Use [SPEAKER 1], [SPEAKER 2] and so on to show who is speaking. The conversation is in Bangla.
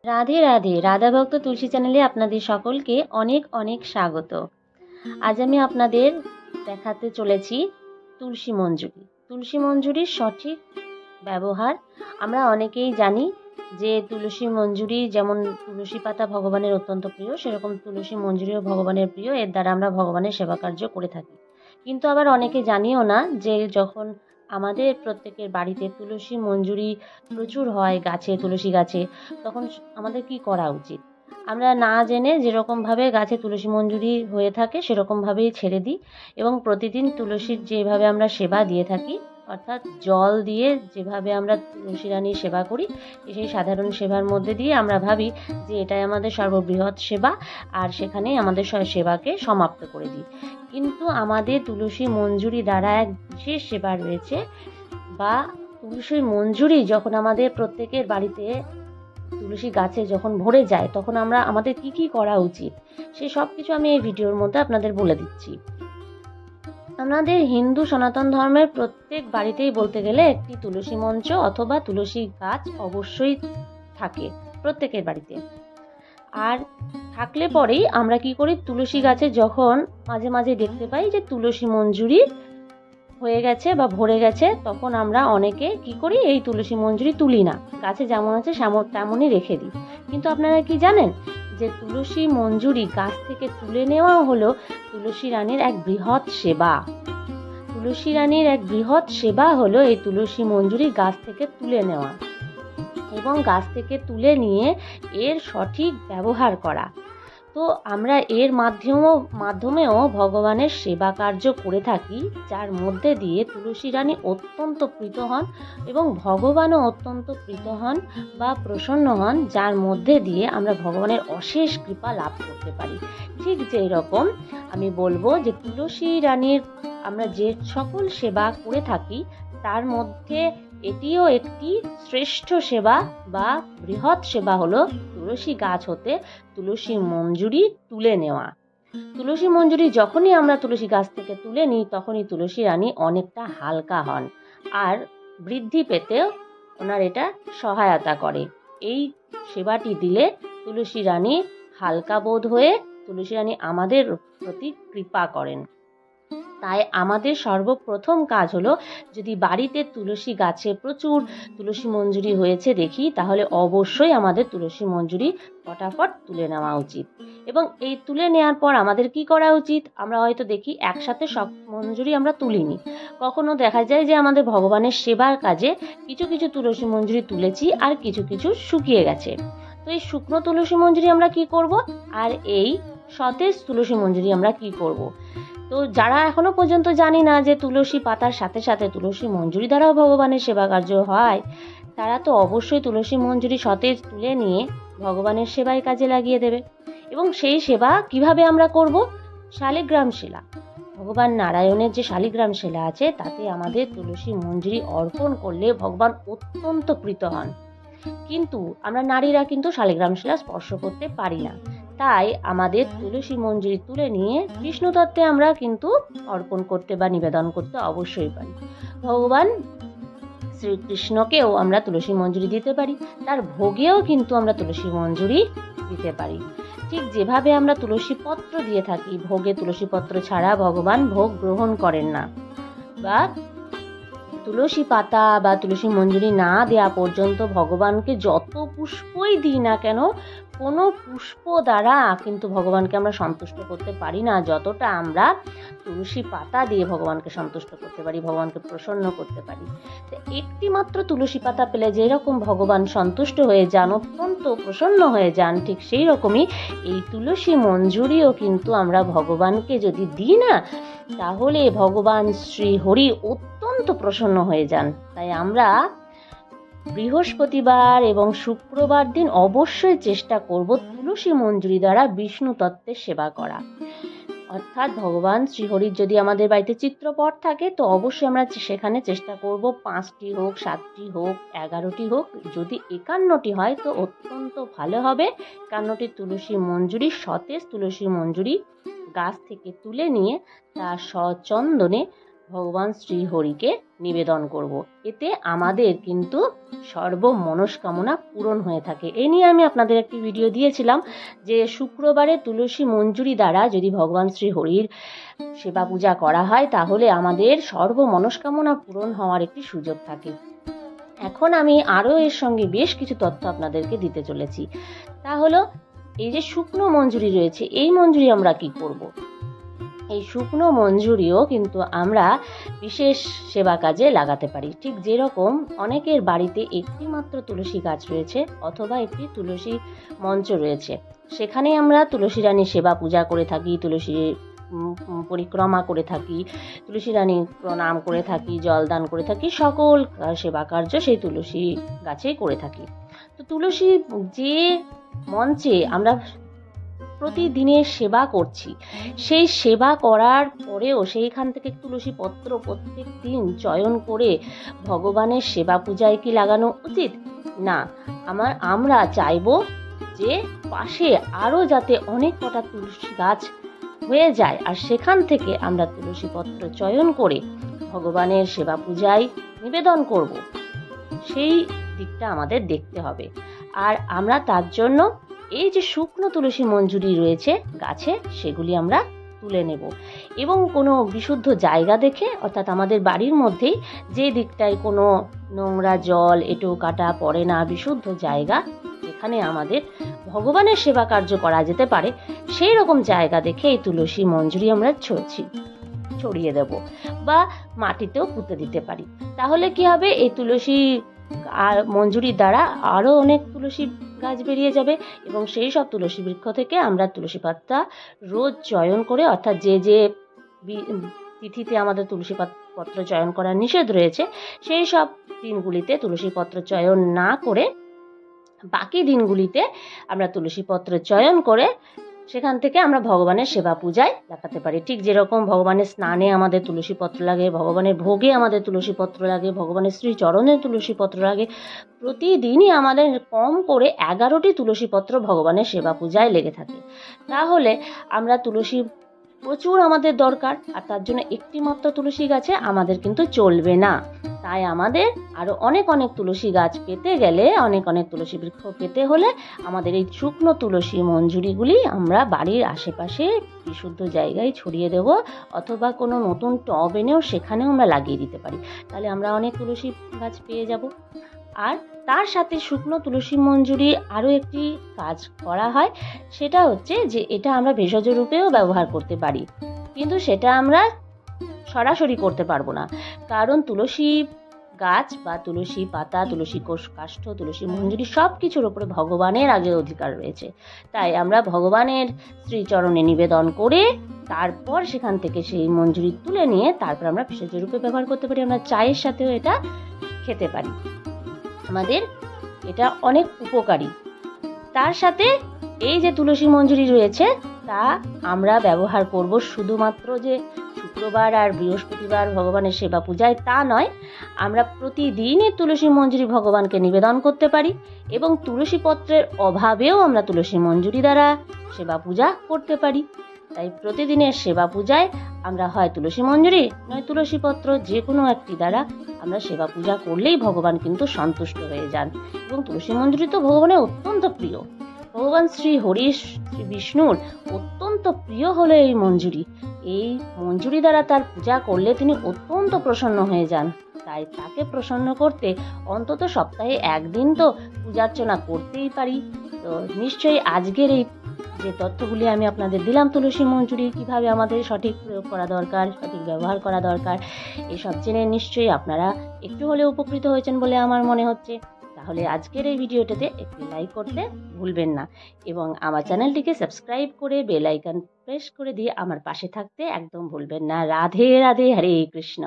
[SPEAKER 1] রাধে রাধে, রাধা ভক্ত তুলসী চ্যানেলে আপনাদের সকলকে অনেক অনেক স্বাগত। আজ আমি আপনাদের দেখাতে চলেছি তুলসী মঞ্জুরি। তুলসী মঞ্জুরির সঠিক ব্যবহার। আমরা অনেকেই জানি যে তুলসী মঞ্জুরি যেমন তুলসী পাতা ভগবানের অত্যন্ত প্রিয়, সেরকম তুলসী মঞ্জুরিও ভগবানের প্রিয়। এর দ্বারা আমরা ভগবানের সেবা কার্য করে থাকি। কিন্তু আবার অনেকে জানিও না যে যখন আমাদের প্রত্যেকের বাড়িতে তুলসী মঞ্জুরি প্রচুর হয় গাছে, তুলসী গাছে, তখন আমাদের কি করা উচিত? আমরা না জেনে যেরকমভাবে গাছে তুলসী মঞ্জুরি হয়ে থাকে সেরকমভাবেই ছেড়ে দিই এবং প্রতিদিন তুলসীর যেভাবে আমরা সেবা দিয়ে থাকি, অর্থাৎ জল দিয়ে যেভাবে আমরা তুলসী রানীর সেবা করি, সেই সাধারণ সেবার মধ্যে দিয়ে আমরা ভাবি যে এটাই আমাদের সর্ববৃহৎ সেবা, আর সেখানেই আমাদের সেবাকে সমাপ্ত করে দিই। কিন্তু আমাদের তুলসী মঞ্জুরি দ্বারা এক বিশেষ সেবা রয়েছে, বা তুলসী মঞ্জুরি যখন আমাদের প্রত্যেকের বাড়িতে তুলসী গাছে যখন ভরে যায় তখন আমাদের কি কি করা উচিত, সে সব কিছু আমি এই ভিডিওর মধ্যে আপনাদের বলে দিচ্ছি। আমাদের হিন্দু সনাতন ধর্মের প্রত্যেক বাড়িতেই বলতে গেলে একটি তুলসী মঞ্চ অথবা তুলসী গাছ অবশ্যই থাকে প্রত্যেকের বাড়িতে। আর থাকলে পরেই আমরা কি করি, তুলসী গাছে যখন মাঝে মাঝে দেখতে পাই যে তুলসী মঞ্জুরি হয়ে গেছে বা ভরে গেছে, তখন আমরা অনেকে কি করি, এই তুলসী মঞ্জুরি তুলি না, গাছে যেমন আছে তেমনই রেখে দিই। কিন্তু আপনারা কি জানেন যে তুলসী মঞ্জুরি গাছ থেকে তুলে নেওয়া হলো তুলসী রানীর এক বৃহৎ সেবা। তুলসী রানীর এক বৃহৎ সেবা হলো এই তুলসী মঞ্জুরি গাছ থেকে তুলে নেওয়া এবং গাছ থেকে তুলে নিয়ে এর সঠিক ব্যবহার করা। তো আমরা এর মাধ্যমেও ভগবানের সেবা কার্য করে থাকি, যার মধ্যে দিয়ে তুলসী রানী অত্যন্ত প্রীত হন এবং ভগবানও অত্যন্ত প্রীত হন বা প্রসন্ন হন, যার মধ্যে দিয়ে আমরা ভগবানের অশেষ কৃপা লাভ করতে পারি। ঠিক যেই রকম আমি বলবো যে তুলসী রানীর আমরা যে সকল সেবা করে থাকি তার মধ্যে এটিও একটি শ্রেষ্ঠ সেবা বা বৃহৎ সেবা হলো তুলসী গাছ হতে তুলসী মঞ্জুরি তুলে নেওয়া। তুলসী মঞ্জুরি যখনই আমরা তুলসী গাছ থেকে তুলে নিই তখনই তুলসী রানী অনেকটা হালকা হন আর বৃদ্ধি পেতেও ওনার এটা সহায়তা করে। এই সেবাটি দিলে তুলসী রানী হালকা বোধ হয়ে তুলসী রানী আমাদের প্রতি কৃপা করেন। তাই আমাদের সর্বপ্রথম কাজ হলো, যদি বাড়িতে তুলসী গাছে প্রচুর তুলসী মঞ্জুরি হয়েছে দেখি, তাহলে অবশ্যই আমাদের তুলসী মঞ্জুরি ফটাফট তুলে নেওয়া উচিত। এবং এই তুলে নেওয়ার পর আমাদের কি করা উচিত, আমরা হয়তো দেখি একসাথে সব মঞ্জুরি আমরা তুলিনি, কখনো দেখা যায় যে আমাদের ভগবানের সেবার কাজে কিছু কিছু তুলসী মঞ্জুরি তুলেছি আর কিছু কিছু শুকিয়ে গেছে। তো এই শুকনো তুলসী মঞ্জুরি আমরা কি করব, আর এই সতেজ তুলসী মঞ্জুরি আমরা কি করব। তো যারা এখনো পর্যন্ত জানি না যে তুলসী পাতার সাথে সাথে তুলসী মঞ্জুরি দ্বারাও ভগবানের সেবা কার্য হয়, তারা তো অবশ্যই তুলসী মঞ্জুরি সতেজ তুলে নিয়ে ভগবানের সেবায় কাজে লাগিয়ে দেবে। এবং সেই সেবা কিভাবে আমরা করব, শালিগ্রাম শিলা, ভগবান নারায়ণের যে শালিগ্রাম শিলা আছে তাতে আমাদের তুলসী মঞ্জুরি অর্পণ করলে ভগবান অত্যন্ত প্রীত হন। কিন্তু আমরা নারীরা কিন্তু শালিগ্রাম শিলা স্পর্শ করতে পারি না, তাই আমাদের তুলসী মঞ্জুরি তুলে নিয়ে বিষ্ণু তত্ত্বে আমরা কিন্তু অর্পণ করতে বা নিবেদন করতে অবশ্যই পারি। ভগবান শ্রীকৃষ্ণকেও আমরা তুলসী মঞ্জুরি দিতে পারি, তার ভোগেও কিন্তু আমরা তুলসী মঞ্জুরি দিতে পারি। ঠিক যেভাবে আমরা তুলসী পত্র দিয়ে থাকি, ভোগে তুলসী পত্র ছাড়া ভগবান ভোগ গ্রহণ করেন না, বা তুলসী পাতা বা তুলসী মঞ্জুরি না দেওয়া পর্যন্ত ভগবানকে যত পুষ্পই দিই না কেন, কোনো পুষ্প দ্বারা কিন্তু ভগবানকে আমরা সন্তুষ্ট করতে পারি না যতটা আমরা তুলসী পাতা দিয়ে ভগবানকে সন্তুষ্ট করতে পারি, ভগবানকে প্রসন্ন করতে পারি। তো একটি মাত্র তুলসী পাতা পেলে যেরকম ভগবান সন্তুষ্ট হয়ে যান, অত্যন্ত প্রসন্ন হয়ে যান, ঠিক সেই রকমই এই তুলসী মঞ্জুরিও কিন্তু আমরা ভগবানকে যদি দিই না, তাহলে ভগবান শ্রী হরি অত্যন্ত প্রসন্ন হয়ে যান। তাই আমরা বৃহস্পতিবার এবং শুক্রবার দিন অবশ্যই চেষ্টা করব তুলসী মঞ্জুরি দ্বারা বিষ্ণু তত্ত্বের সেবা করা। অর্থাৎ ভগবান শ্রীহরির যদি আমাদের বাড়িতে চিত্রপট থাকে তো অবশ্যই আমরা সেখানে চেষ্টা করব 5টি হোক, 7টি হোক, 11টি হোক, যদি 51টি হয় তো অত্যন্ত ভালো হবে। 51টি তুলসী মঞ্জুরি, সতেজ তুলসী মঞ্জুরি গাছ থেকে তুলে নিয়ে তা সচন্দনে ভগবান শ্রীহরিকে নিবেদন করব। এতে আমাদের কিন্তু সর্ব মনস্কামনা পূরণ হয়ে থাকে। এই নিয়ে আমি আপনাদের একটি ভিডিও দিয়েছিলাম যে শুক্রবারে তুলসী মঞ্জুরি দ্বারা যদি ভগবান শ্রীহরির সেবা পূজা করা হয় তাহলে আমাদের সর্ব মনস্কামনা পূরণ হওয়ার একটি সুযোগ থাকে। এখন আমি আরও এর সঙ্গে বেশ কিছু তথ্য আপনাদেরকে দিতে চলেছি। তা হলো এই যে শুকনো মঞ্জুরি রয়েছে, এই মঞ্জুরি আমরা কি করব? এই শুকনো মঞ্জুরিও কিন্তু আমরা বিশেষ সেবা কাজে লাগাতে পারি। ঠিক যেরকম অনেকের বাড়িতে একটি মাত্র তুলসী গাছ রয়েছে অথবা একটি তুলসী মঞ্চ রয়েছে, সেখানে আমরা তুলসী রানীর সেবা পূজা করে থাকি, তুলসী পরিক্রমা করে থাকি, তুলসী রানী প্রণাম করে থাকি, জলদান করে থাকি, সকল সেবা কার্য সেই তুলসী গাছেই করে থাকি। তো তুলসী যে মঞ্চে আমরা প্রতিদিনের সেবা করছি, সেই সেবা করার পরেও সেইখান থেকে তুলসী পত্র প্রত্যেক দিন চয়ন করে ভগবানের সেবা পূজায় কি লাগানো উচিত? না, আমরা চাইব যে পাশে আরও যাতে অনেক কটা তুলসী গাছ হয়ে যায় আর সেখান থেকে আমরা তুলসী পত্র চয়ন করে ভগবানের সেবা পূজায় নিবেদন করব, সেই দিকটা আমাদের দেখতে হবে। আর আমরা তার জন্য এই যে শুকনো তুলসী মঞ্জুরি রয়েছে গাছে, সেগুলি আমরা তুলে নেব এবং কোনো বিশুদ্ধ জায়গা দেখে, অর্থাৎ আমাদের বাড়ির মধ্যেই যে দিকটায় কোনো নোংরা জল এঁটো কাটা পড়ে না, বিশুদ্ধ জায়গা যেখানে আমাদের ভগবানের সেবা কার্য করা যেতে পারে, সেই রকম জায়গা দেখে এই তুলসী মঞ্জুরি আমরা ছড়িয়ে দেব বা মাটিতেও পুঁতে দিতে পারি। তাহলে কি হবে, এই তুলসী আর মঞ্জুরির দ্বারা আরও অনেক তুলসী গাছ বেরিয়ে যাবে এবং সেই সব তুলসী বৃক্ষ থেকে আমরা তুলসী পাতা রোজ চয়ন করে, অর্থাৎ যে যে তিথিতে আমাদের তুলসী পত্র চয়ন করার নিষেধ রয়েছে সেই সব দিনগুলিতে তুলসী পত্র চয়ন না করে বাকি দিনগুলিতে আমরা তুলসী পত্র চয়ন করে সেখান থেকে আমরা ভগবানের সেবা পূজায় লাগাতে পারি। ঠিক যেরকম ভগবানের স্নানে আমাদের তুলসী পত্র লাগে, ভগবানের ভোগে আমাদের তুলসী পত্র লাগে, ভগবানের শ্রীচরণে তুলসী পত্র লাগে, প্রতিদিনই আমাদের কম করে 11টি তুলসী পত্র ভগবানের সেবা পূজায় লেগে থাকে। তাহলে আমরা তুলসী প্রচুর আমাদের দরকার, আর তার জন্য একটি মাত্র তুলসী গাছে আমাদের কিন্তু চলবে না। তাই আমাদের আরো অনেক অনেক তুলসী গাছ পেতে গেলে, অনেক অনেক তুলসী বৃক্ষ পেতে হলে আমাদের এই শুকনো তুলসী মঞ্জুরিগুলি আমরা বাড়ির আশেপাশে বিশুদ্ধ জায়গায় ছড়িয়ে দেব অথবা কোনো নতুন টব এনেও সেখানেও আমরা লাগিয়ে দিতে পারি। তাহলে আমরা অনেক তুলসী গাছ পেয়ে যাব। আর তার সাথে শুকনো তুলসী মঞ্জুরি আরও একটি কাজ করা হয়, সেটা হচ্ছে যে এটা আমরা ভেষজ রূপেও ব্যবহার করতে পারি, কিন্তু সেটা আমরা সরাসরি করতে পারবো না, কারণ তুলসী গাছ বা তুলসী পাতা, তুলসী কাষ্ঠ, তুলসী মঞ্জুরি সব কিছুর উপরে ভগবানের আগে অধিকার রয়েছে। তাই আমরা ভগবানের শ্রীচরণে নিবেদন করে তারপর সেখান থেকে সেই মঞ্জুরি তুলে নিয়ে তারপর আমরা ভেষজ রূপে ব্যবহার করতে পারি। আমরা চায়ের সাথেও এটা খেতে পারি, আমাদের এটা অনেক উপকারী। তার সাথে এই যে তুলসী মঞ্জুরি রয়েছে তা আমরা ব্যবহার করব শুধুমাত্র যে শুক্রবার আর বৃহস্পতিবার ভগবানের সেবা পূজায় তা নয়, আমরা প্রতিদিনই তুলসী মঞ্জুরি ভগবানকে নিবেদন করতে পারি এবং তুলসী পত্রের অভাবেও আমরা তুলসী মঞ্জুরি দ্বারা সেবা পূজা করতে পারি। তাই প্রতিদিনের সেবা পূজায় আমরা হয় তুলসী মঞ্জুরি নয় তুলসী পত্র যে কোনো একটি দ্বারা আমরা সেবা পূজা করলেই ভগবান কিন্তু সন্তুষ্ট হয়ে যান। এবং তুলসী মঞ্জুরি তো ভগবানের অত্যন্ত প্রিয়, ভগবান শ্রী হরি শ্রী বিষ্ণুর অত্যন্ত প্রিয় হলো এই মঞ্জুরি। এই মঞ্জুরি দ্বারা তার পূজা করলে তিনি অত্যন্ত প্রসন্ন হয়ে যান। তাই তাকে প্রসন্ন করতে অন্তত সপ্তাহে একদিন তো পূজার্চনা করতেই পারি। তো নিশ্চয়ই আজকের এই যে তথ্যগুলি আমি আপনাদের দিলাম তুলসী মঞ্জুরি কিভাবে আমাদের সঠিক প্রয়োগ করা দরকার, সঠিক ব্যবহার করা দরকার, এসব জেনে নিশ্চয়ই আপনারা একটু হলেও উপকৃত হয়েছেন বলে আমার মনে হচ্ছে। তাহলে আজকের এই ভিডিওটাতে একটি লাইক করতে ভুলবেন না এবং আমার চ্যানেলটিকে সাবস্ক্রাইব করে বেল আইকন প্রেস করে দিয়ে আমার পাশে থাকতে একদম ভুলবেন না। রাধে রাধে, হরে কৃষ্ণ।